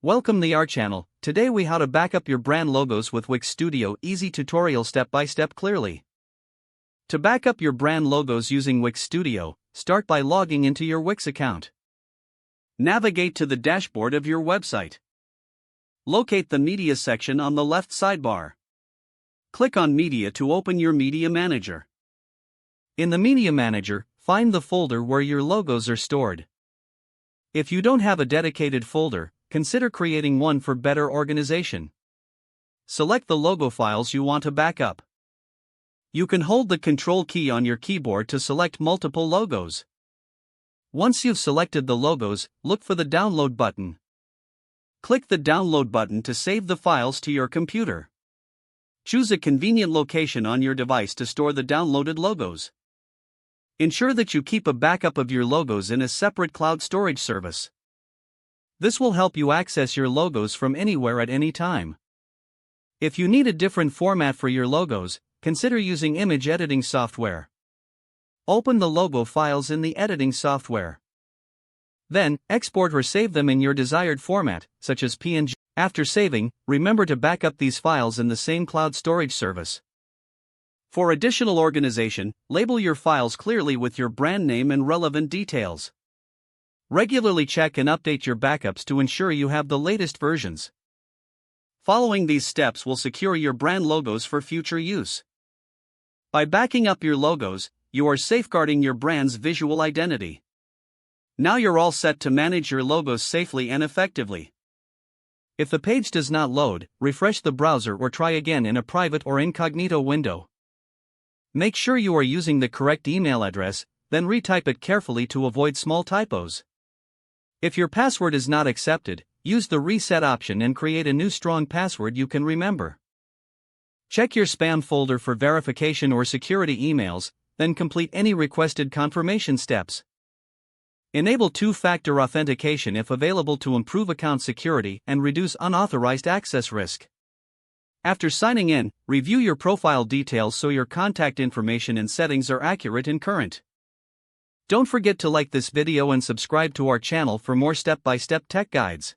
Welcome to our channel. Today we how to back up your brand logos with Wix Studio. Easy tutorial step by step clearly. To back up your brand logos using Wix Studio, start by logging into your Wix account. Navigate to the dashboard of your website. Locate the Media section on the left sidebar. Click on Media to open your Media Manager. In the Media Manager, find the folder where your logos are stored. If you don't have a dedicated folder, consider creating one for better organization. Select the logo files you want to back up. You can hold the Control key on your keyboard to select multiple logos. Once you've selected the logos, look for the Download button. Click the Download button to save the files to your computer. Choose a convenient location on your device to store the downloaded logos. Ensure that you keep a backup of your logos in a separate cloud storage service. This will help you access your logos from anywhere at any time. If you need a different format for your logos, consider using image editing software. Open the logo files in the editing software. Then, export or save them in your desired format, such as PNG. After saving, remember to back up these files in the same cloud storage service. For additional organization, label your files clearly with your brand name and relevant details. Regularly check and update your backups to ensure you have the latest versions. Following these steps will secure your brand logos for future use. By backing up your logos, you are safeguarding your brand's visual identity. Now you're all set to manage your logos safely and effectively. If the page does not load, refresh the browser or try again in a private or incognito window. Make sure you are using the correct email address, then retype it carefully to avoid small typos. If your password is not accepted, use the reset option and create a new strong password you can remember. Check your spam folder for verification or security emails, then complete any requested confirmation steps. Enable two-factor authentication if available to improve account security and reduce unauthorized access risk. After signing in, review your profile details so your contact information and settings are accurate and current. Don't forget to like this video and subscribe to our channel for more step-by-step tech guides.